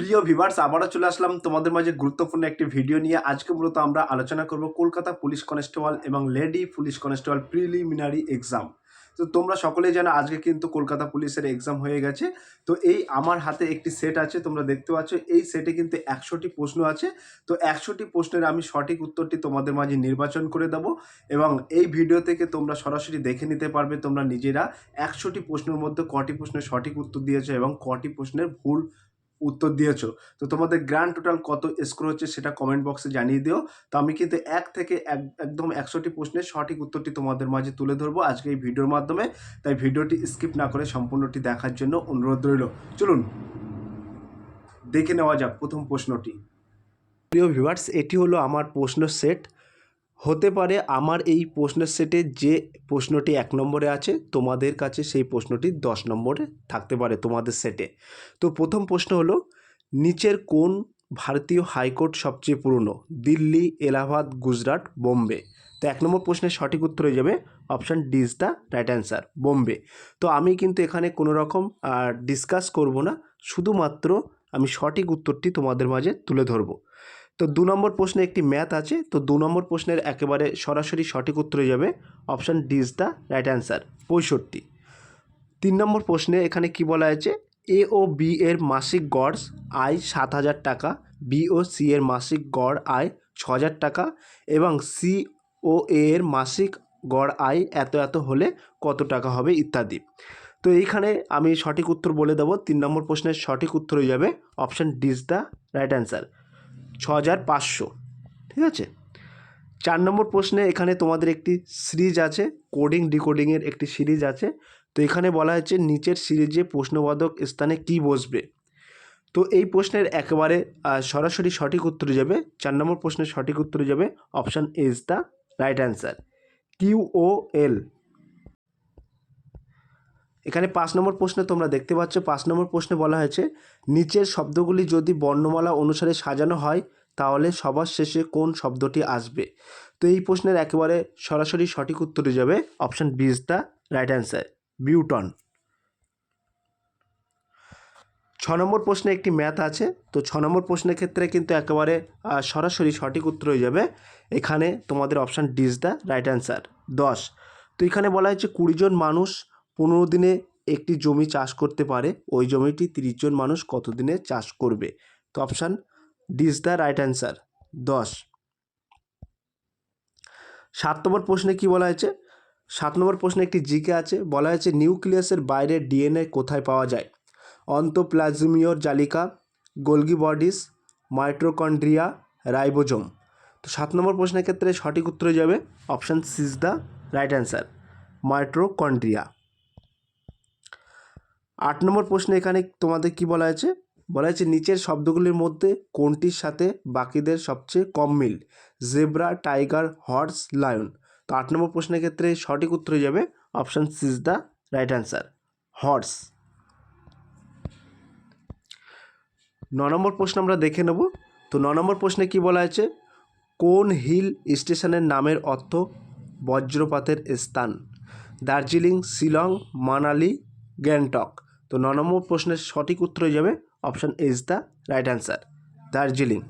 প্রিয় ভিউয়ার্স, আবারও চলে আসলাম তোমাদের মাঝে গুরুত্বপূর্ণ একটি ভিডিও নিয়ে। আজকে মূলত আমরা আলোচনা করব কলকাতা পুলিশ কনস্টেবল এবং lady police constable preliminary exam. তো তোমরা সকলেই জানো আজকে কিন্তু কলকাতা পুলিশের এক্সাম হয়ে গেছে। তো এই আমার হাতে একটি সেট আছে, তোমরা দেখতে পাচ্ছ। এই সেটে কিন্তু 100টি প্রশ্ন আছে। তো 100টি প্রশ্নের আমি সঠিক উত্তরটি তোমাদের মাঝে নির্বাচন করে দেব এবং এই ভিডিও থেকে তোমরা সরাসরি দেখে নিতে পারবে তোমরা নিজেরা 100টি প্রশ্নের মধ্যে কটি প্রশ্নের সঠিক উত্তর দিয়েছো এবং কটি প্রশ্নের ভুল উত্তর দিয়েছো। তো তোমাদের গ্র্যান্ড টোটাল কত স্কোর হচ্ছে সেটা কমেন্ট বক্সে জানিয়ে দিও। তো আমি কিন্তু এক থেকে একদম 100টি প্রশ্নের সঠিক উত্তরটি তোমাদের মাঝে তুলে ধরবো আজকে এই ভিডিওর মাধ্যমে। তাই ভিডিওটি স্কিপ না করে সম্পূর্ণটি দেখার জন্য অনুরোধ রইল। চলুন দেখে নেওয়া যাক প্রথম প্রশ্নটি। প্রিয় ভিউয়ার্স, এটি হলো আমার প্রশ্ন সেট। হতে পারে আমার এই প্রশ্নের সেটে যে প্রশ্নটি 1 নম্বরে আছে তোমাদের কাছে সেই প্রশ্নটি 10 নম্বরে থাকতে পারে তোমাদের সেটে। তো প্রথম প্রশ্ন হলো, নিচের কোন ভারতীয় হাইকোর্ট সবচেয়ে পুরনো? দিল্লি, এলাহাবাদ, গুজরাট, বোম্বে। তো 1 নম্বর প্রশ্নের সঠিক উত্তর হয়ে যাবে option D is the right answer, Bombay. তো আমি কিন্তু এখানে কোনো রকম ডিসকাস করব না, শুধুমাত্র আমি সঠিক উত্তরটি তোমাদের মাঝে তুলে ধরবো। তো 2 নম্বর প্রশ্নে একটি ম্যাথ আছে। তো 2 নম্বর প্রশ্নের একেবারে সরাসরি সঠিক উত্তরে যাবে option D is the right answer, 65। 3 নম্বর প্রশ্নে এখানে কি বলা আছে? এ ও বি এর মাসিক গড় আয় 7,000 টাকা, বি ও সি এর মাসিক গড় আয় 6,000 টাকা এবং সি ও এ এর মাসিক গড় আয় এত এত হলে কত টাকা হবে ইত্যাদি। তো এইখানে আমি সঠিক উত্তর বলে দেবো। 3 নম্বর প্রশ্নের সঠিক উত্তর হয়ে যাবে option D is the right answer, 6,500। ঠিক আছে। 4 নম্বর প্রশ্নে এখানে তোমাদের একটি সিরিজ আছে, কোডিং ডিকোডিংয়ের একটি সিরিজ আছে। তো এখানে বলা হয়েছে নিচের সিরিজে প্রশ্নবোধক স্থানে কি বসবে। তো এই প্রশ্নের একেবারে সরাসরি সঠিক উত্তরে যাবে 4 নম্বর প্রশ্নের সঠিক উত্তরে যাবে option A is the right answer, Q O L. এখানে 5 নম্বর প্রশ্নে তোমরা দেখতে পাচ্ছ, 5 নম্বর প্রশ্নে বলা হয়েছে নিচের শব্দগুলি যদি বর্ণমালা অনুসারে সাজানো হয় তাহলে সবার শেষে কোন শব্দটি আসবে। তো এই প্রশ্নের একেবারে সরাসরি সঠিক উত্তরে যাবে option B is the right answer, বিউটন। 6 নম্বর প্রশ্নে একটি ম্যাথ আছে। তো 6 নম্বর প্রশ্নের ক্ষেত্রে কিন্তু একেবারে সরাসরি সঠিক উত্তর হয়ে যাবে এখানে তোমাদের option D is the right answer, 10। তো এখানে বলা হয়েছে 20 জন মানুষ 15 দিনে একটি জমি চাষ করতে পারে, ওই জমিটি 30 জন মানুষ কত দিনে চাষ করবে। তো option D is the right answer, 10। 7 নম্বর প্রশ্নে কি বলা হয়েছে? 7 নম্বর প্রশ্নে একটি জিকে আছে, বলা হয়েছে নিউক্লিয়াসের বাইরে ডিএনএ কোথায় পাওয়া যায়? অন্তঃপ্লাজমীয় জালিকা, গোলগি বডিস, মাইটোকন্ড্রিয়া, রাইবোজোম। তো 7 নম্বর প্রশ্নের ক্ষেত্রে সঠিক উত্তরে যাবে option C is the right answer, mitochondria. 8 নম্বর প্রশ্নে এখানে তোমাদের কি বলা হয়েছে? বলা হয়েছে নিচের শব্দগুলির মধ্যে কোনটির সাথে বাকিদের সবচেয়ে কম মিল? Zebra, tiger, horse, lion. তো 8 নম্বর প্রশ্নের ক্ষেত্রে সঠিক উত্তরে যাবে option C is the right answer, horse. 9 নম্বর প্রশ্ন আমরা দেখে নেব। তো 9 নম্বর প্রশ্নে কি বলা হয়েছে? কোন হিল স্টেশনের নামের অর্থ বজ্রপাতের স্থান? দার্জিলিং, শিলং, মানালি, গ্যাংটক। তো 9 নম্বর প্রশ্নের সঠিক উত্তর হয়ে যাবে option A is the right answer, Darjeeling.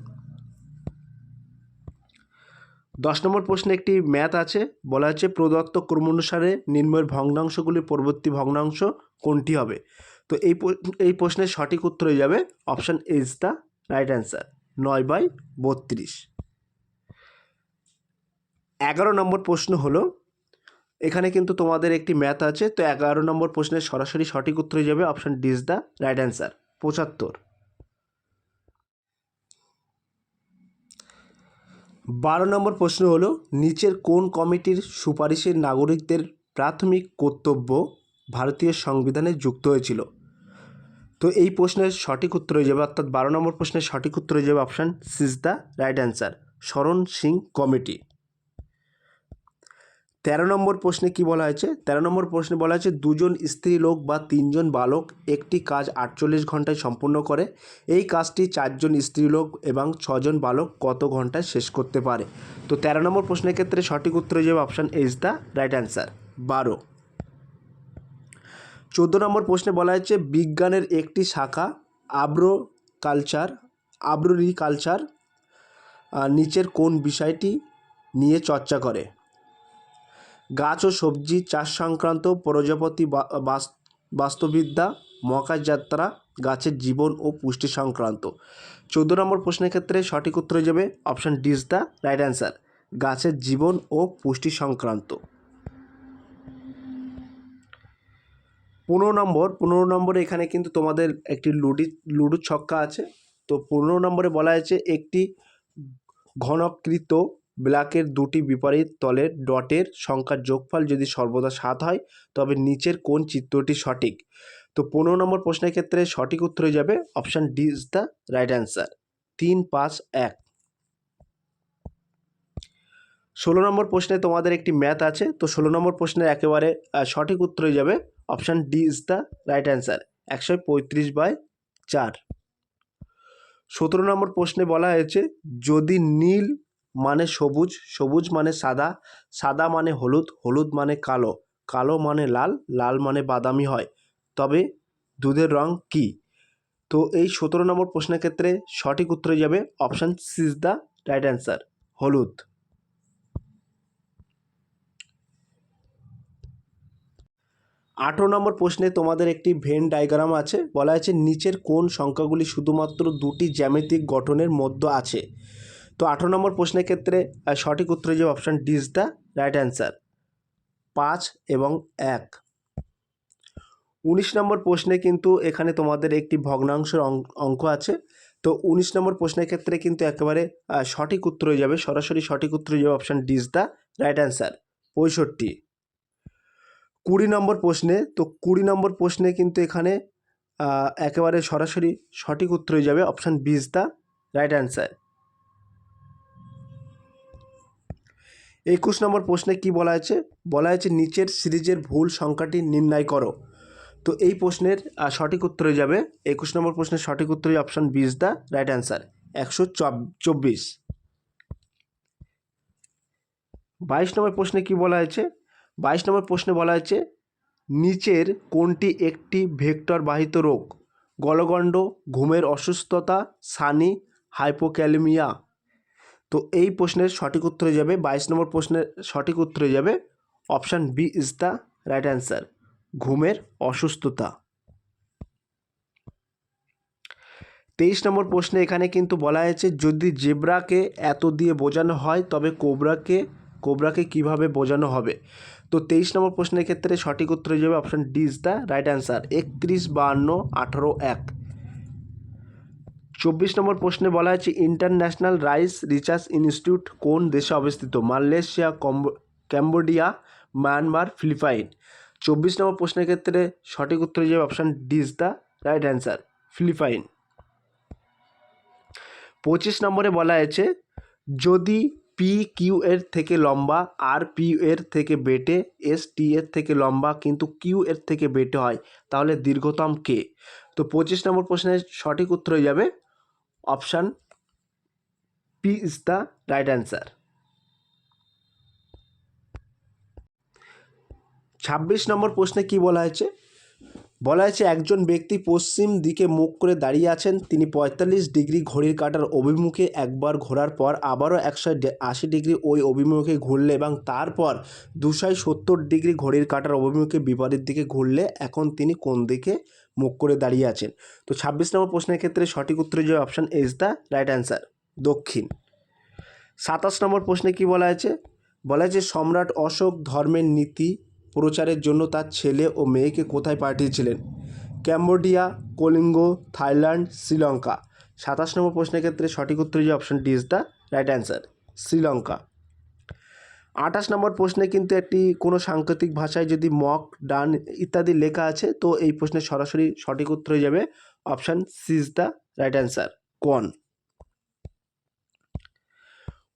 10 নম্বর প্রশ্নে একটি ম্যাথ আছে, বলা হচ্ছে প্রদত্ত ক্রমানুসারে নিম্নের ভগ্নাংশগুলির পরবর্তী ভগ্নাংশ কোনটি হবে? তো এই প্রশ্নের সঠিক উত্তর হয়ে যাবে option A is the right answer, 9/32। 11 নম্বর প্রশ্ন হলো, এখানে কিন্তু তোমাদের একটি ম্যাথ আছে। তো 11 নম্বর প্রশ্নের সরাসরি সঠিক উত্তর হয়ে যাবে option D is the right answer, 75। 12 নম্বর প্রশ্ন হলো নিচের কোন কমিটির সুপারিশের নাগরিকদের প্রাথমিক কর্তব্য ভারতীয় সংবিধানে যুক্ত হয়েছিল? তো এই প্রশ্নের সঠিক উত্তর হয়ে যাবে, অর্থাৎ 12 নম্বর প্রশ্নের সঠিক উত্তর হয়ে যাবে option C is the right answer, Swaran Singh committee. 13 নম্বর প্রশ্নে কি বলা হয়েছে? 13 নম্বর প্রশ্নে বলা হয়েছে 2 জন স্ত্রী লোক বা 3 জন বালক একটি কাজ 48 ঘন্টায় সম্পূর্ণ করে। এই কাজটি 4 জন স্ত্রী লোক এবং 6 জন বালক কত ঘন্টায় শেষ করতে পারে? তো 13 নম্বর প্রশ্নের ক্ষেত্রে সঠিক উত্তর হয়ে যাবে option A is the right answer, 12। 14 নম্বর প্রশ্নে বলা হয়েছে বিজ্ঞানের একটি শাখা কালচার আর্বরিকালচার নিচের কোন বিষয়টি নিয়ে চর্চা করে? গাছ ও সবজি চাষ সংক্রান্ত, প্রজাপতি বাস্তুবিদ্যা, মহাকাশ যাত্রা, গাছের জীবন ও পুষ্টি সংক্রান্ত। 14 নম্বর প্রশ্নের ক্ষেত্রে সঠিক উত্তর হয়ে যাবে option D is the right answer, গাছের জীবন ও পুষ্টি সংক্রান্ত। 15 নম্বরে এখানে কিন্তু তোমাদের একটি লুডো ছক্কা আছে। তো 15 নম্বরে বলা হয়েছে একটি ঘনকৃত ব্লকের দুটি বিপরীত তলের ডটের সংখ্যার যোগফল যদি সর্বদা 7 হয় তবে নিচের কোন চিত্রটি সঠিক? তো 15 নম্বর প্রশ্নের ক্ষেত্রে সঠিক উত্তর হয়ে যাবে option D is the right answer, 3, 5, 1। 16 নম্বর প্রশ্নে তোমাদের একটি ম্যাথ আছে। তো 16 নম্বর প্রশ্নের একেবারে সঠিক উত্তর হয়ে যাবে option D is the right answer, 135/4। 17 নম্বর প্রশ্নে বলা হয়েছে যদি নীল মানে সবুজ, সবুজ মানে সাদা, সাদা মানে হলুদ, হলুদ মানে কালো, কালো মানে লাল, লাল মানে বাদামি হয় তবে দুধের রং কী? তো এই 17 নম্বর প্রশ্নের ক্ষেত্রে সঠিক উত্তর হয়ে যাবে option C is the right answer, হলুদ। 18 নম্বর প্রশ্নে তোমাদের একটি ভেন ডায়াগ্রাম আছে। বলা হয়েছে নিচের কোন সংখ্যাগুলি শুধুমাত্র দুটি জ্যামিতিক গঠনের মধ্যে আছে? তো 18 নম্বর প্রশ্নের ক্ষেত্রে সঠিক উত্তর হয়ে যাবে option D is the right answer, 5 এবং 1। 19 নম্বর প্রশ্নে কিন্তু এখানে তোমাদের একটি ভগ্নাংশের অঙ্ক আছে। তো 19 নম্বর প্রশ্নের ক্ষেত্রে কিন্তু একেবারে সঠিক উত্তর হয়ে যাবে, সরাসরি সঠিক উত্তর হয়ে যাবে option D is the right answer, 65। 20 নম্বর প্রশ্নে, তো 20 নম্বর প্রশ্নে কিন্তু এখানে একেবারে সরাসরি সঠিক উত্তর হয়ে যাবে option B is the right answer. 21 নম্বর প্রশ্নে কি বলা হয়েছে? বলা হয়েছে নিচের সিরিজের ভুল সংখ্যাটি নির্ণয় করো। তো এই প্রশ্নের সঠিক উত্তর হয়ে যাবে 21 নম্বর প্রশ্নের সঠিক উত্তর হয়ে option B is the right answer, 124। 22 নম্বর প্রশ্নে কি বলা হয়েছে? 22 নম্বর প্রশ্নে বলা হয়েছে নিচের কোনটি একটি ভেক্টর বাহিত রোগ? গলগণ্ড, ঘুমের অসুস্থতা, সানি, হাইপোক্যালেমিয়া। তো এই প্রশ্নের সঠিক উত্তর হয়ে যাবে 22 নম্বর প্রশ্নের সঠিক উত্তর হয়ে যাবে option B is the right answer, ঘুমের অসুস্থতা। 23 নম্বর প্রশ্নে এখানে কিন্তু বলা হয়েছে যদি জেব্রাকে এত দিয়ে বোঝানো হয় তবে কোবরাকে কিভাবে বোঝানো হবে? তো 23 নম্বর প্রশ্নের ক্ষেত্রে সঠিক উত্তর হয়ে যাবে option D is the right answer, 31, 52, 18, 1। 24 নম্বর প্রশ্নে বলা হয়েছে ইন্টারন্যাশনাল রাইস রিসার্চ ইনস্টিটিউট কোন দেশে অবস্থিত? Malaysia, Cambodia, Myanmar, Philippines. 24 নম্বর প্রশ্নের ক্ষেত্রে সঠিক উত্তর হয়ে যাবে option D is the right answer, Philippines. 25 নম্বরে বলা হয়েছে যদি পি কিউ এর থেকে লম্বা, আর পি এর থেকে বেটে, এস টি এর থেকে লম্বা কিন্তু কিউ এর থেকে বেটে হয় তাহলে দীর্ঘতম কে? তো 25 নম্বর প্রশ্নের সঠিক উত্তর হয়ে যাবে option P is the right answer. 26 নম্বর প্রশ্নে কি বলা হয়েছে? বলা হয়েছে একজন ব্যক্তি পশ্চিম দিকে মুখ করে দাঁড়িয়ে আছেন, তিনি 45 ডিগ্রি ঘড়ির কাঁটার অভিমুখে একবার ঘোরার পর আবারও 180 ডিগ্রি ওই অভিমুখে ঘুরলে এবং তারপর 270 ডিগ্রি ঘড়ির কাঁটার অভিমুখে বিপরীত দিকে ঘুরলে এখন তিনি কোন দিকে মুখ করে দাঁড়িয়ে আছেন? তো 26 নম্বর প্রশ্নের ক্ষেত্রে সঠিক উত্তর যে option is the right answer, দক্ষিণ। 27 নম্বর প্রশ্নে কি বলা হয়েছে? বলা হয়েছে সম্রাট অশোক ধর্মের নীতি প্রচারের জন্য তার ছেলে ও মেয়েকে কোথায় পাঠিয়েছিলেন? Cambodia, Kalinga, Thailand, Sri Lanka. 27 নম্বর প্রশ্নের ক্ষেত্রে সঠিক উত্তর যে option D is the right answer, Sri Lanka. 28 নম্বর প্রশ্নে কিন্তু একটি কোনো সাংকেতিক ভাষায় যদি মক, ডান ইত্যাদি লেখা আছে তো এই প্রশ্নের সরাসরি সঠিক উত্তর হয়ে যাবে option C is the right answer, কোন।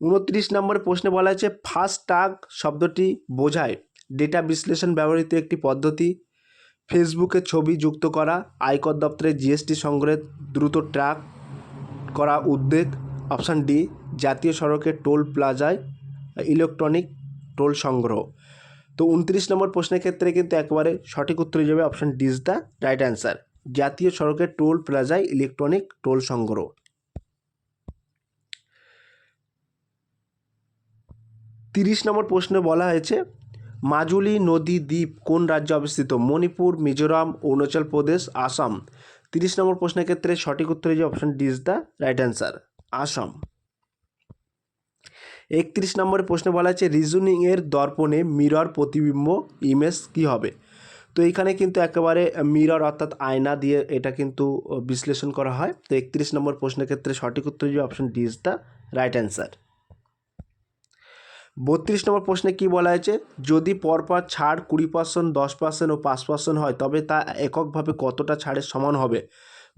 29 নম্বর প্রশ্নে বলা হয়েছে ফাস্ট্যাগ শব্দটি বোঝায় ডেটা বিশ্লেষণ ব্যবহৃত একটি পদ্ধতি, ফেসবুকে ছবি যুক্ত করা, আয়কর দপ্তরে জিএসটি সংগ্রহে দ্রুত ট্র্যাক করা উদ্যোগ, অপশান ডি জাতীয় সড়কের টোল প্লাজায় ইলেকট্রনিক টোল সংগ্রহ। তো 29 নম্বর প্রশ্নের ক্ষেত্রে কিন্তু একবারে সঠিক উত্তর হয়ে যাবে option D is the right answer, জাতীয় সড়কের টোল প্লাজায় ইলেকট্রনিক টোল সংগ্রহ। 30 নম্বর প্রশ্নে বলা হয়েছে মাজুলি নদী দ্বীপ কোন রাজ্যে অবস্থিত? মণিপুর, মিজোরাম, অরুণাচল প্রদেশ, আসাম। 30 নম্বর প্রশ্নের ক্ষেত্রে সঠিক উত্তর যে option D is the right answer, Assam. 31 নম্বরের প্রশ্নে বলা আছে রিজনিংয়ের দর্পণে মিরর প্রতিবিম্ব ইমেজ কি হবে? তো এইখানে কিন্তু একেবারে মিরর অর্থাৎ আয়না দিয়ে এটা কিন্তু বিশ্লেষণ করা হয়। তো 31 নম্বর প্রশ্নের ক্ষেত্রে সঠিক উত্তর যে option D is the right answer. 32 নম্বর প্রশ্নে কি বলা হয়েছে যদি পরপর ছাড় 20%, 10% ও 5% হয় তবে তা এককভাবে কতটা ছাড়ের সমান হবে?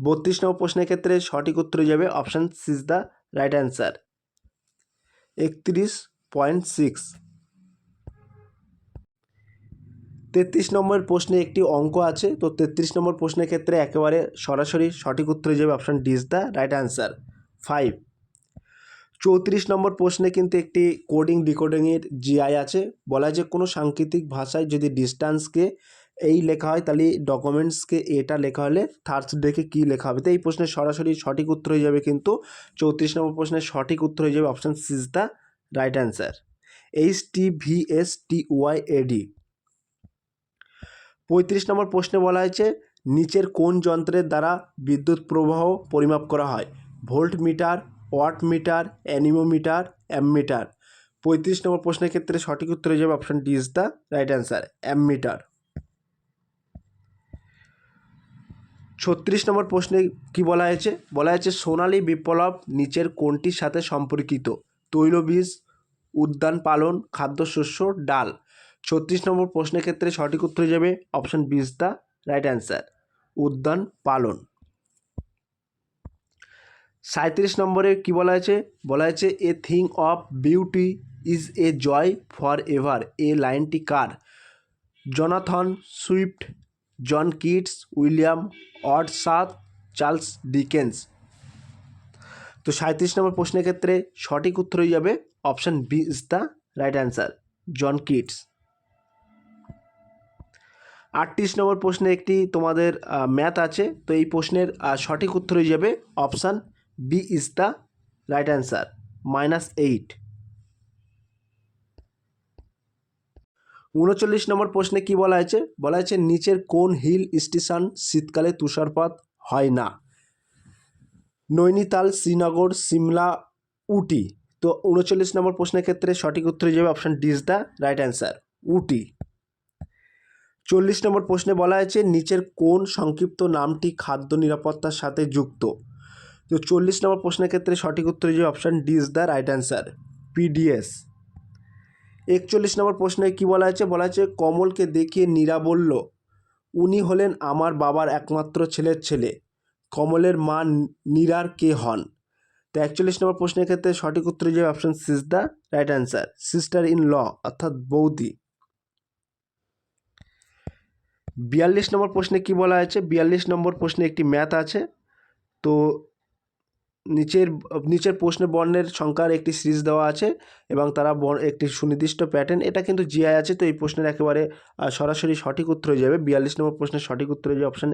32 নম্বর প্রশ্নের ক্ষেত্রে সঠিক উত্তর যাবে option C is the right answer, 31.6। 33 নম্বর প্রশ্নে একটি অঙ্ক আছে। তো 33 নম্বর প্রশ্নের ক্ষেত্রে একেবারে সরাসরি সঠিক উত্তর যাবে option D is the right answer, 5। 34 নম্বর প্রশ্নে কিন্তু একটি কোডিং ডিকোডিংয়ের জিআই আছে। বলা যে কোনো সাংকেতিক ভাষায় যদি ডিস্ট্যান্সকে এই লেখা হয় তাহলে ডকুমেন্টসকে এটা লেখা হলে থার্সডেকে কী লেখা হবে? তো এই প্রশ্নের সরাসরি সঠিক উত্তর হয়ে যাবে কিন্তু 34 নম্বর প্রশ্নের সঠিক উত্তর হয়ে যাবে option C is the right answer, HTVSTYAD। 35 নম্বর প্রশ্নে বলা হয়েছে নিচের কোন যন্ত্রের দ্বারা বিদ্যুৎ প্রবাহ পরিমাপ করা হয়? Voltmeter, wattmeter, anemometer, ammeter. 35 নম্বর প্রশ্নের ক্ষেত্রে সঠিক উত্তর হয়ে যাবে option D is the right answer, ammeter. 36 নম্বর প্রশ্নে কি বলা হয়েছে? বলা হয়েছে সোনালী বিপ্লব নিচের কোনটির সাথে সম্পর্কিত? তৈলবীজ, উদ্যান পালন, খাদ্যশস্য, ডাল। 36 নম্বর প্রশ্নের ক্ষেত্রে সঠিক উত্তর হয়ে যাবে option B is the right answer, উদ্যান পালন। 37 নম্বরে কি বলা হয়েছে? বলা হয়েছে a thing of beauty is a joy for ever, এ লাইনটি কার? Jonathan Swift, John Keats, William Wordsworth, Charles Dickens. তো 37 নম্বর প্রশ্নের ক্ষেত্রে সঠিক উত্তর হয়ে যাবে option B is the right answer, John Keats. 38 নম্বর প্রশ্নে একটি তোমাদের ম্যাথ আছে। তো এই প্রশ্নের সঠিক উত্তর হয়ে যাবে option B is the right answer, -8। 39 নম্বর প্রশ্নে কি বলা হয়েছে? বলা হয়েছে নিচের কোন হিল স্টেশন শীতকালে তুষারপাত হয় না? নৈনিতাল, শ্রীনগর, সিমলা, উটি। তো 39 নম্বর প্রশ্নের ক্ষেত্রে সঠিক উত্তর হয়ে যাবে option D is the right answer, Ooty. 40 নম্বর প্রশ্নে বলা হয়েছে নিচের কোন সংক্ষিপ্ত নামটি খাদ্য নিরাপত্তার সাথে যুক্ত? তো 40 নম্বর প্রশ্নের ক্ষেত্রে সঠিক উত্তর হয়ে যাবে option D is the right answer, PDS. 41 নম্বর প্রশ্নে কি বলা হয়েছে? বলা হয়েছে কমলকে দেখিয়ে নীরা বলল উনি হলেন আমার বাবার একমাত্র ছেলের ছেলে, কমলের মা নীরার কে হন? তো 41 নম্বর প্রশ্নের ক্ষেত্রে সঠিক উত্তর হয়ে যাবে option C is the right answer, sister in law অর্থাৎ বৌদি। 42 নম্বর প্রশ্নে কি বলা হয়েছে? 42 নম্বর প্রশ্নে একটি ম্যাথ আছে। তো নিচের প্রশ্নে বর্ণের সংখ্যার একটি সিরিজ দেওয়া আছে এবং তারা একটি সুনির্দিষ্ট প্যাটার্ন, এটা কিন্তু জিআই আছে। তো এই প্রশ্নের একেবারে সরাসরি সঠিক উত্তর হয়ে যাবে 42 নম্বর প্রশ্নের সঠিক উত্তর হয়ে যাবে option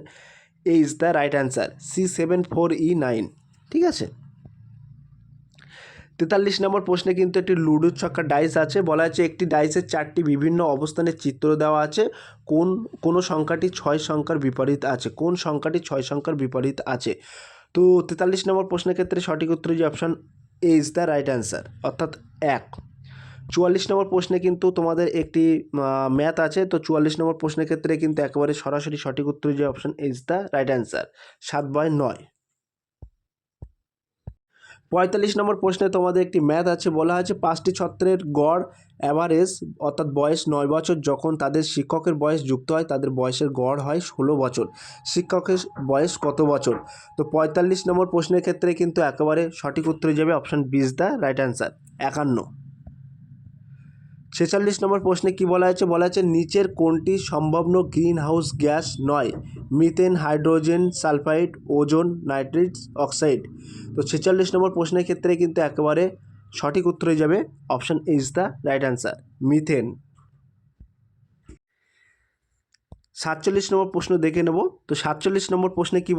A is the right answer, C74E9। ঠিক আছে। 43 নম্বর প্রশ্নে কিন্তু একটি লুডো ছক্কা ডাইস আছে। বলা আছে একটি ডাইসের 4টি বিভিন্ন অবস্থানের চিত্র দেওয়া আছে, কোন সংখ্যাটি 6 সংখ্যার বিপরীত আছে? কোন সংখ্যাটি 6 সংখ্যার বিপরীত আছে? তো 43 নম্বর প্রশ্নের ক্ষেত্রে সঠিক উত্তর যে option A is the right answer, অর্থাৎ 1। 44 নম্বর প্রশ্নে কিন্তু তোমাদের একটি ম্যাথ আছে। তো 44 নম্বর প্রশ্নের ক্ষেত্রে কিন্তু একেবারে সরাসরি সঠিক উত্তর যে option is the right answer, 7/9। 45 নম্বর প্রশ্নে তোমাদের একটি ম্যাথ আছে। বলা আছে 5টি ছাত্রের গড় অ্যাভারেজ অর্থাৎ বয়স 9 বছর, যখন তাদের শিক্ষকের বয়স যুক্ত হয় তাদের বয়সের গড় হয় 16 বছর। শিক্ষকের বয়স কত বছর? তো 45 নম্বর প্রশ্নের ক্ষেত্রে কিন্তু একেবারে সঠিক উত্তর হয়ে যাবে option B is the right answer, 51। 46 নম্বর প্রশ্নে কি বলা হয়েছে? বলা হয়েছে নিচের কোনটি সম্ভাব্য গ্রিন হাউস গ্যাস নয়? Methane, hydrogen sulphide, ozone, nitrous oxide. তো 46 নম্বর প্রশ্নের ক্ষেত্রে কিন্তু একেবারে সঠিক উত্তর হয়ে যাবে option is the right answer, methane. 47 নম্বর প্রশ্ন দেখে নেব। তো 47 নম্বর প্রশ্নে কি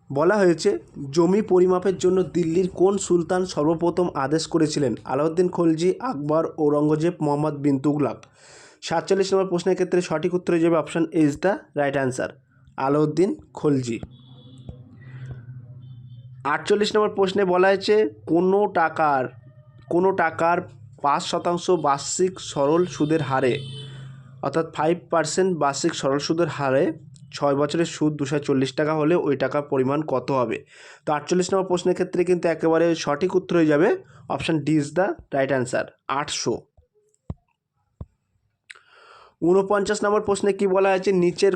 বলা হয়েছে জমি পরিমাপের জন্য দিল্লির কোন সুলতান সর্বপ্রথম আদেশ করেছিলেন? আলাউদ্দিন খলজি, আকবর, ঔরঙ্গজেব, মোহাম্মদ বিন তুগলক। 47 নম্বর প্রশ্নের ক্ষেত্রে সঠিক উত্তর হয়ে যাবে option is the right answer, Alauddin Khalji. 48 নম্বর প্রশ্নে বলা হয়েছে কোনো টাকার 5% বার্ষিক সরল সুদের হারে, অর্থাৎ 5% বার্ষিক সরল সুদের হারে 6 বছরের সুদ 240 টাকা হলে ওই টাকার পরিমাণ কত হবে? তো 48 নম্বর প্রশ্নের ক্ষেত্রে কিন্তু একেবারে সঠিক উত্তর হয়ে যাবে option D is the right answer, 800। 49 নম্বর প্রশ্নে কি বলা হয়েছে নিচের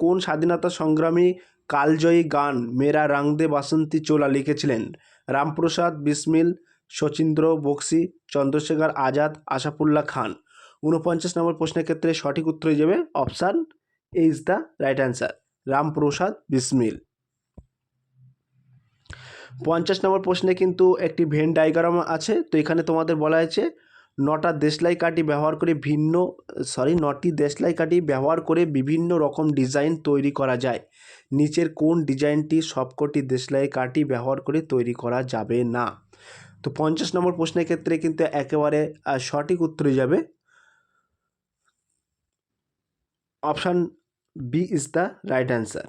কোন স্বাধীনতা সংগ্রামী কালজয়ী গান মেরা রং দে বাসন্তী চোলা লিখেছিলেন? রামপ্রসাদ বিসমিল, শচীন্দ্র বক্সি, চন্দ্রশেখর আজাদ, আশাফুল্লাহ খান। 49 নম্বর প্রশ্নের ক্ষেত্রে সঠিক উত্তর হয়ে যাবে option is the right answer, Ramprasad Bismil. 50 নম্বর প্রশ্নে কিন্তু একটি ভেন ডায়াগ্রাম আছে। তো এখানে তোমাদের বলা হয়েছে নটি দেশলাই কাঠি ব্যবহার করে বিভিন্ন রকম ডিজাইন তৈরি করা যায়। নিচের কোন ডিজাইনটি সবকটি দেশলাই কাঠি ব্যবহার করে তৈরি করা যাবে না? তো 50 নম্বর প্রশ্নের ক্ষেত্রে কিন্তু একেবারে সঠিক উত্তর হয়ে যাবে option B is the right answer.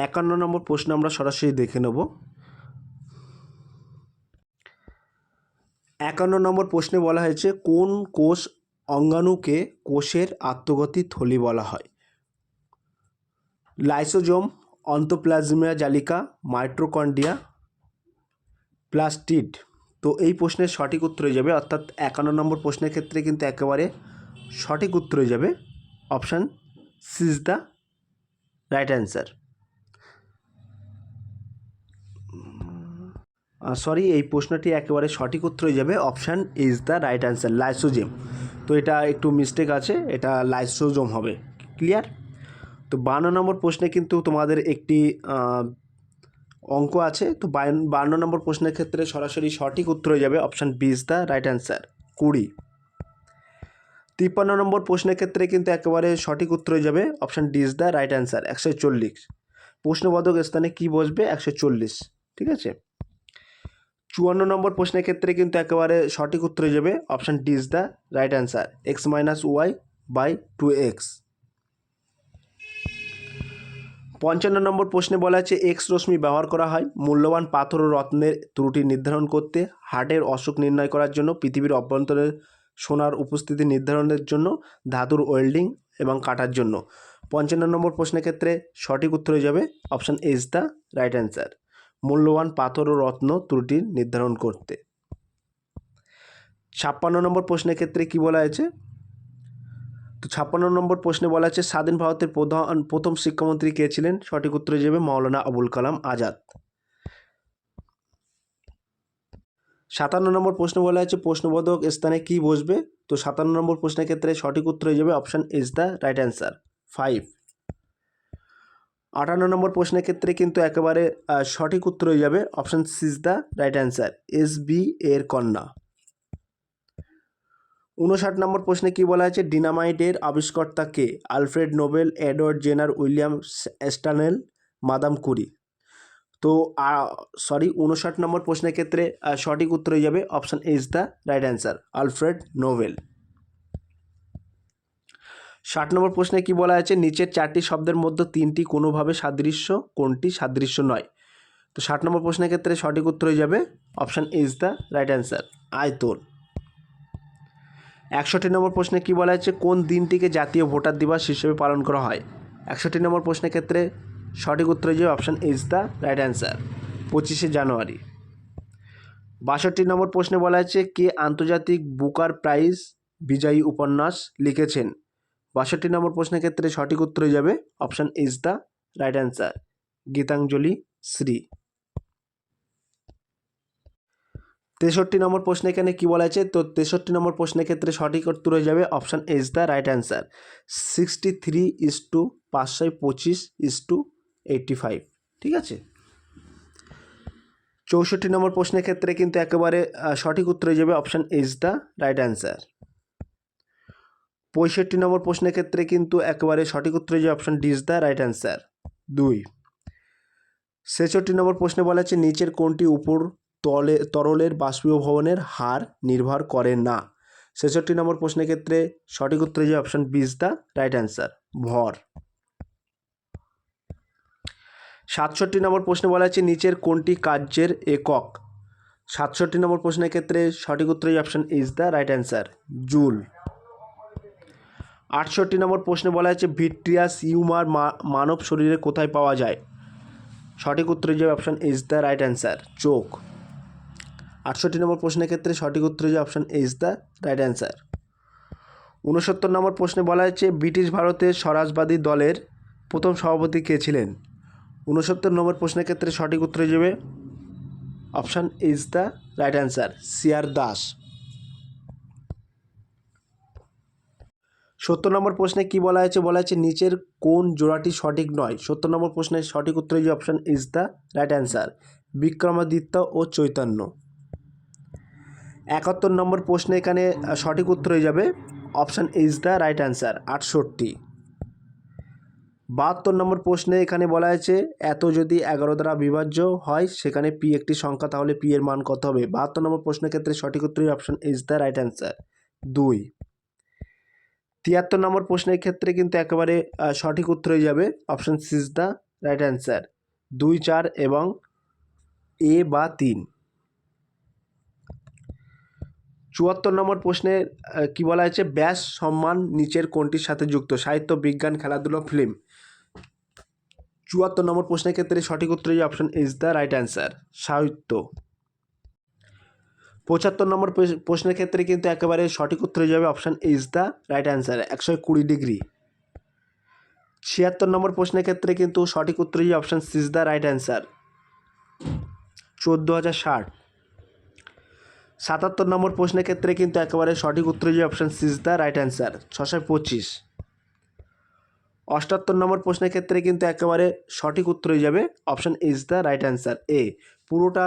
51 নম্বর প্রশ্ন আমরা সরাসরি দেখে নেব। 51 নম্বর প্রশ্নে বলা হয়েছে কোন কোষ অঙ্গাণুকে কোষের আত্মগতি থলি বলা হয়? লাইসোজোম, অন্তঃপ্লাজমিয়া জালিকা, মাইটোকন্ড্রিয়া, প্লাস্টিড। তো এই প্রশ্নের সঠিক উত্তর হয়ে যাবে, অর্থাৎ 51 নম্বর প্রশ্নের ক্ষেত্রে কিন্তু একেবারে সঠিক উত্তর হয়ে যাবে option C is the right answer. এই প্রশ্নটি একেবারে সঠিক উত্তর হয়ে যাবে option is the right answer, lysosome. তো এটা একটু মিস্টেক আছে, এটা লাইসোজোম হবে। ক্লিয়ার? তো 52 নম্বর প্রশ্নে কিন্তু তোমাদের একটি অঙ্ক আছে। তো 52 নম্বর প্রশ্নের ক্ষেত্রে সরাসরি সঠিক উত্তর হয়ে যাবে option B is the right answer, 20। 53 নম্বর প্রশ্নের ক্ষেত্রে কিন্তু একেবারে সঠিক উত্তর হয়ে যাবে option D is the right answer, 140। প্রশ্নবোধক স্থানে কি বসবে? 140। ঠিক আছে। 54 নম্বর প্রশ্নের ক্ষেত্রে কিন্তু একেবারে সঠিক উত্তর হয়ে যাবে option D is the right answer, x-y/2x। 55 নম্বর প্রশ্নে বলা আছে এক্স রশ্মি ব্যবহার করা হয় মূল্যবান পাথর ও রত্নের ত্রুটি নির্ধারণ করতে, হার্টের অসুখ নির্ণয় করার জন্য, পৃথিবীর অভ্যন্তরে সোনার উপস্থিতি নির্ধারণের জন্য, ধাতুর ওয়েল্ডিং এবং কাটার জন্য। 55 নম্বর প্রশ্নের ক্ষেত্রে সঠিক উত্তর হয়ে যাবে option A is the right answer, মূল্যবান পাথর ও রত্ন ত্রুটি নির্ধারণ করতে। 56 নম্বর প্রশ্নের ক্ষেত্রে কি বলা হয়েছে? তো 56 নম্বর প্রশ্নে বলা আছে স্বাধীন ভারতের প্রথম শিক্ষামন্ত্রী কে ছিলেন? সঠিক উত্তর হয়ে যাবে মাওলানা আবুল কালাম আজাদ। 57 নম্বর প্রশ্ন বলা আছে প্রশ্নবোধক স্থানে কি বসবে? তো 57 নম্বর প্রশ্নের ক্ষেত্রে সঠিক উত্তর হয়ে যাবে option is the right answer, 5। 58 নম্বর প্রশ্নের ক্ষেত্রে কিন্তু একেবারে সঠিক উত্তর হয়ে যাবে option C is the right answer, SB এর কন্যা। 59 নম্বর প্রশ্নে কি বলা আছে ডিনামাইটের আবিষ্কর্তা কে? Alfred Nobel, Edward Jenner, William Stanley, Madam Curie. তো 59 নম্বর প্রশ্নের ক্ষেত্রে সঠিক উত্তর হয়ে যাবে option is the right answer, Alfred Nobel. 60 নম্বর প্রশ্নে কি বলা আছে নিচের 4টি শব্দের মধ্যে 3টি কোনোভাবে সাদৃশ্য, কোনটি সাদৃশ্য নয়? তো 60 নম্বর প্রশ্নের ক্ষেত্রে সঠিক উত্তর হয়ে যাবে option is the right answer, আয়তন। 61 নম্বর প্রশ্নে কি বলা আছে কোন দিনটিকে জাতীয় ভোটার দিবস হিসেবে পালন করা হয়? 61 নম্বর প্রশ্নের ক্ষেত্রে সঠিক উত্তর হয়ে যাবে option is the right answer, 25শে জানুয়ারি। 62 নম্বর প্রশ্নে বলা আছে কে আন্তর্জাতিক বুকার প্রাইজ বিজয়ী উপন্যাস লিখেছেন? 62 নম্বর প্রশ্নের ক্ষেত্রে সঠিক উত্তর হয়ে যাবে option is the right answer, Gitanjali Shri. 63 নম্বর প্রশ্নে এখানে কি বলা আছে? তো 63 নম্বর প্রশ্নের ক্ষেত্রে সঠিক উত্তর হয়ে যাবে option is the right answer, 63:525:85। ঠিক আছে। 64 নম্বর প্রশ্নের ক্ষেত্রে কিন্তু একেবারে সঠিক উত্তর হয়ে যাবে option is the right answer. 65 নম্বর প্রশ্নের ক্ষেত্রে কিন্তু একেবারে সঠিক উত্তর হয়ে যাবে option D is the right answer 2। 66 নম্বর প্রশ্নে বলা আছে নিচের কোনটি উপর তরলের বাষ্পীভবনের হার নির্ভর করে না। 66 নম্বর প্রশ্নের ক্ষেত্রে সঠিক উত্তর হয়ে যাবে option B is the right answer ভর। 67 নম্বর প্রশ্নে বলা আছে নিচের কোনটি কার্যের একক। 67 নম্বর প্রশ্নের ক্ষেত্রে সঠিক উত্তর হয়ে যাবে option is the right answer joule. 68 নম্বর প্রশ্নে বলা আছে ভিট্রিয়াস হিউমার মানব শরীরে কোথায় পাওয়া যায়। সঠিক উত্তর হয়ে যাবে option is the right answer চোখ। 68 নম্বর প্রশ্নের ক্ষেত্রে সঠিক উত্তর হয়ে যাবে option is the right answer. 69 নম্বর প্রশ্নে বলা হয়েছে ব্রিটিশ ভারতের স্বরাজবাদী দলের প্রথম সভাপতি কে ছিলেন। 69 নম্বর প্রশ্নের ক্ষেত্রে সঠিক উত্তর হয়ে যাবে option is the right answer CR Das. 70 নম্বর প্রশ্নে কি বলা হয়েছে, বলা হয়েছে নিচের কোন জোড়াটি সঠিক নয়। 70 নম্বর প্রশ্নের সঠিক উত্তর হয়ে যাবে option is the right answer Vikramaditya ও চৈতন্য। 71 নম্বর প্রশ্নে এখানে সঠিক উত্তর হয়ে যাবে option is the right answer 68। 72 নম্বর প্রশ্নে এখানে বলা হয়েছে এত যদি 11 দ্বারা বিভাজ্য হয় সেখানে পি একটি সংখ্যা তাহলে পি এর মান কত হবে। 72 নম্বর প্রশ্নের ক্ষেত্রে সঠিক উত্তর option is the right answer 2। 73 নম্বর প্রশ্নের ক্ষেত্রে কিন্তু একেবারে সঠিক উত্তর হয়ে যাবে option C is the right answer 2, 4 এবং এ বা 3। 74 নম্বর প্রশ্নে কি বলা হয়েছে ব্যাস সম্মান নিচের কোনটির সাথে যুক্ত। সাহিত্য, বিজ্ঞান, খেলাধুলো, ফিল্ম। 74 নম্বর প্রশ্নের ক্ষেত্রে সঠিক উত্তর হয়ে যাবে option is the right answer সাহিত্য। 75 নম্বর প্রশ্নের ক্ষেত্রে কিন্তু একেবারে সঠিক উত্তর হয়ে যাবে option is the right answer 120 degree. 76 নম্বর প্রশ্নের ক্ষেত্রে কিন্তু সঠিক উত্তর হয়ে যাবে option C is the right answer 14,060। 77 নম্বর প্রশ্নের ক্ষেত্রে কিন্তু একেবারে সঠিক উত্তর হয়ে যাবে option C is the right answer 625। 78 নম্বর প্রশ্নের ক্ষেত্রে কিন্তু একেবারে সঠিক উত্তর হয়ে যাবে option is the right answer A. পুরোটা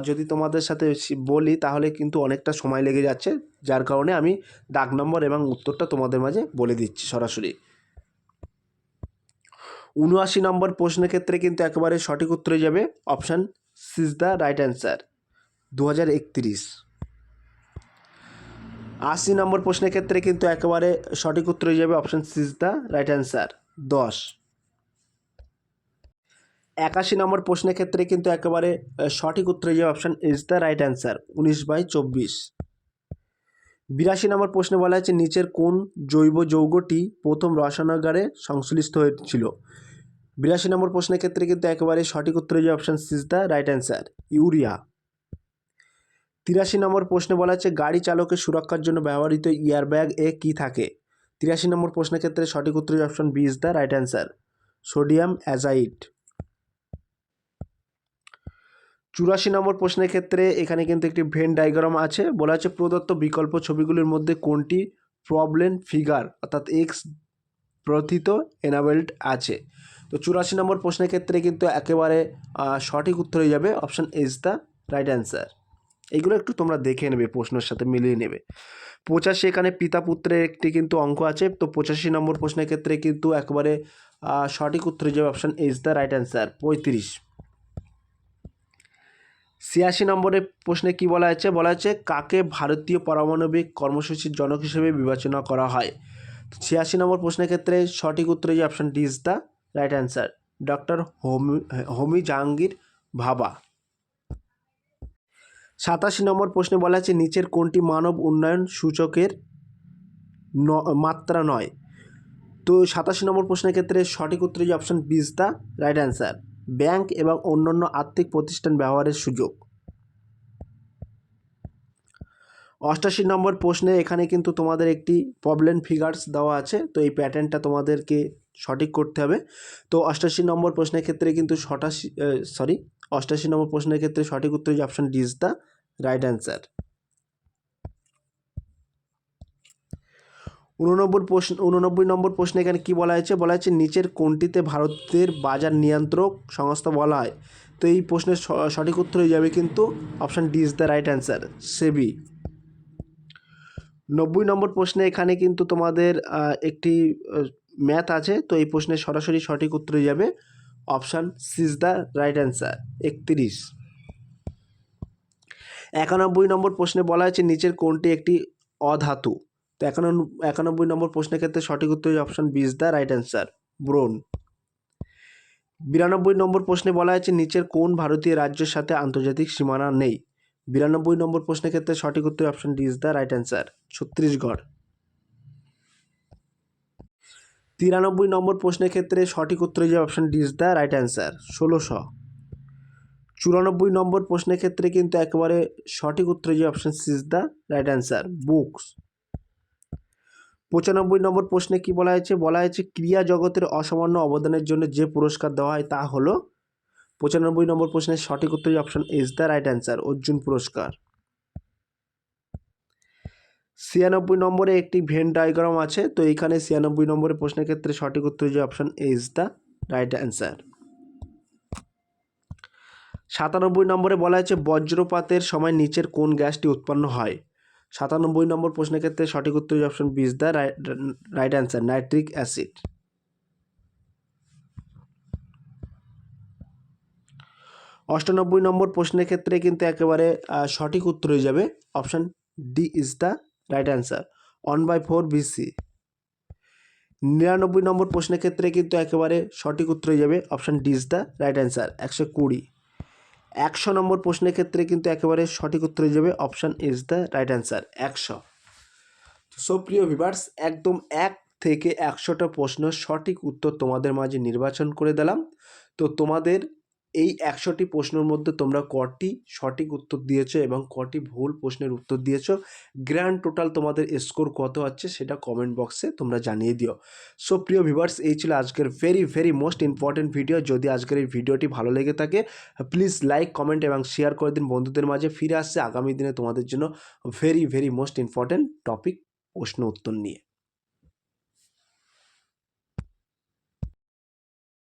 যদি তোমাদের সাথে বলি তাহলে কিন্তু অনেকটা সময় লেগে যাচ্ছে, যার কারণে আমি দাগ নম্বর এবং উত্তরটা তোমাদের মাঝে বলে দিচ্ছি সরাসরি। 79 নম্বর প্রশ্নের ক্ষেত্রে কিন্তু একেবারে সঠিক উত্তর হয়ে যাবে option C is the right answer 2031। 80 নম্বর প্রশ্নের ক্ষেত্রে কিন্তু একেবারে সঠিক উত্তর হয়ে যাবে option C is the right answer 10। 81 নম্বর প্রশ্নের ক্ষেত্রে কিন্তু একেবারে সঠিক উত্তর হয়ে যাবে option is the right answer 19/24। 82 নম্বর প্রশ্নে বলা হয়েছে নিচের কোন জৈব যৌগটি প্রথম রসায়নাগারে সংশ্লিষ্ট হয়েছিল। 82 নম্বর প্রশ্নের ক্ষেত্রে কিন্তু একেবারে সঠিক উত্তর হয়ে যাবে option C is the right answer urea. 83 নম্বর প্রশ্নে বলা হচ্ছে গাড়ি চালকের সুরক্ষার জন্য ব্যবহৃত এয়ারব্যাগ এ কী থাকে। 83 নম্বর প্রশ্নের ক্ষেত্রে সঠিক উত্তর হয়ে option B is the right answer sodium azide. 84 নম্বর প্রশ্নের ক্ষেত্রে এখানে কিন্তু একটি ভেন ডায়াগ্রাম আছে, বলা হচ্ছে প্রদত্ত বিকল্প ছবিগুলির মধ্যে কোনটি প্রবলেম ফিগার অর্থাৎ এক্স প্রথিত এনাবেলড আছে। তো 84 নম্বর প্রশ্নের ক্ষেত্রে কিন্তু একেবারে সঠিক উত্তর হয়ে যাবে option is the right answer. এইগুলো একটু তোমরা দেখে নেবে, প্রশ্নের সাথে মিলিয়ে নেবে। 85 এখানে পিতা পুত্রের একটি কিন্তু অঙ্ক আছে, তো 85 নম্বর প্রশ্নের ক্ষেত্রে কিন্তু একেবারে সঠিক উত্তর হয়ে যাবে option is the right answer 35। 86 নম্বরের প্রশ্নে কি বলা হয়েছে, বলা হচ্ছে কাকে ভারতীয় পারমাণবিক কর্মসূচির জনক হিসেবে বিবেচনা করা হয়। 86 নম্বর প্রশ্নের ক্ষেত্রে সঠিক উত্তর হয়ে যাবে option D is the right answer doctor Homi Jehangir Bhabha. 87 নম্বর প্রশ্নে বলা আছে নিচের কোনটি মানব উন্নয়ন সূচকের মাত্রা নয়। তো 87 নম্বর প্রশ্নের ক্ষেত্রে সঠিক উত্তর হয়ে option B is the right answer bank এবং অন্যান্য আর্থিক প্রতিষ্ঠান ব্যবহারের সুযোগ। 88 নম্বর প্রশ্নে এখানে কিন্তু তোমাদের একটি প্রবলেম ফিগার্স দেওয়া আছে, তো এই প্যাটার্নটা তোমাদেরকে সঠিক করতে হবে। তো 88 নম্বর প্রশ্নের ক্ষেত্রে কিন্তু 88 নম্বর প্রশ্নের ক্ষেত্রে সঠিক উত্তর হচ্ছে option D is the right answer. উননব্বই নম্বর প্রশ্নে এখানে কি বলা হয়েছে? বলা হয়েছে নিচের কোনটিতে ভারতের বাজার নিয়ন্ত্রক সংস্থা বলা হয়? তো এই প্রশ্নের সঠিক উত্তর হয়ে যাবে কিন্তু option D is the right answer, SEBI. 90 নম্বর প্রশ্নে এখানে কিন্তু তোমাদের একটি ম্যাথ আছে, তো এই প্রশ্নের সরাসরি সঠিক উত্তর হয়ে যাবে option C is the right answer, 31। 91 নম্বর প্রশ্নে বলা হয়েছে নিচের কোনটি একটি অধাতু? তো 91 নম্বর প্রশ্নের ক্ষেত্রে সঠিক উত্তর হচ্ছে option B is the right answer, brown. 92 নম্বর প্রশ্নে বলা হয়েছে নিচের কোন ভারতীয় রাজ্যের সাথে আন্তর্জাতিক সীমানা নেই? 92 নম্বর প্রশ্নের ক্ষেত্রে সঠিক উত্তর option D is the right answer, Chhattisgarh. 93 নম্বর প্রশ্নের ক্ষেত্রে সঠিক উত্তর হয়ে যাবে option D is the right answer, 1600। 94 নম্বর প্রশ্নের ক্ষেত্রে কিন্তু একেবারে সঠিক উত্তর হয়ে যাবে option C is the right answer, books. 95 নম্বর প্রশ্নে কি বলা হয়েছে? বলা হয়েছে ক্রিয়া জগতের অসামান্য অবদানের জন্য যে পুরস্কার দেওয়া হয় তা হলো? 95 নম্বর প্রশ্নের সঠিক উত্তর option is the right answer, Arjun পুরস্কার। 96 নম্বরে একটি ভেন ডায়াগ্রাম আছে, তো এইখানে 96 নম্বরের প্রশ্নের ক্ষেত্রে সঠিক উত্তর যে option A is the right answer. 97 নম্বরে বলা হয়েছে বজ্রপাতের সময় নিচের কোন গ্যাসটি উৎপন্ন হয়? 97 নম্বর প্রশ্নের ক্ষেত্রে সঠিক উত্তর option B is the right answer, nitric acid. 98 নম্বর প্রশ্নের ক্ষেত্রে কিন্তু একেবারে সঠিক উত্তর হয়ে যাবে option D is the right answer, 1/4 BC। 99 নম্বর প্রশ্নের ক্ষেত্রে কিন্তু একেবারে সঠিক উত্তর হয়ে যাবে option D is the right answer, 120। 100 নম্বর প্রশ্নের ক্ষেত্রে কিন্তু একেবারে সঠিক উত্তর হয়ে যাবে option is the right answer, 100। So প্রিয় ভিউয়ার্স, একদম 1 থেকে 100টা প্রশ্ন সঠিক উত্তর তোমাদের মাঝে নির্বাচন করে দিলাম। তো তোমাদের এই 100টি প্রশ্নের মধ্যে তোমরা কটি সঠিক উত্তর দিয়েছো এবং কটি ভুল প্রশ্নের উত্তর দিয়েছো, গ্র্যান্ড টোটাল তোমাদের স্কোর কত হচ্ছে সেটা কমেন্ট বক্সে তোমরা জানিয়ে দিও। সো প্রিয় ভিউয়ার্স, এই ছিল আজকের ভেরি মোস্ট ইম্পর্টেন্ট ভিডিও। যদি আজকের এই ভিডিওটি ভালো লেগে থাকে প্লিজ লাইক, কমেন্ট এবং শেয়ার করে দিন বন্ধুদের মাঝে। ফিরে আসছে আগামী দিনে তোমাদের জন্য ভেরি মোস্ট ইম্পর্টেন্ট টপিক প্রশ্ন উত্তর নিয়ে।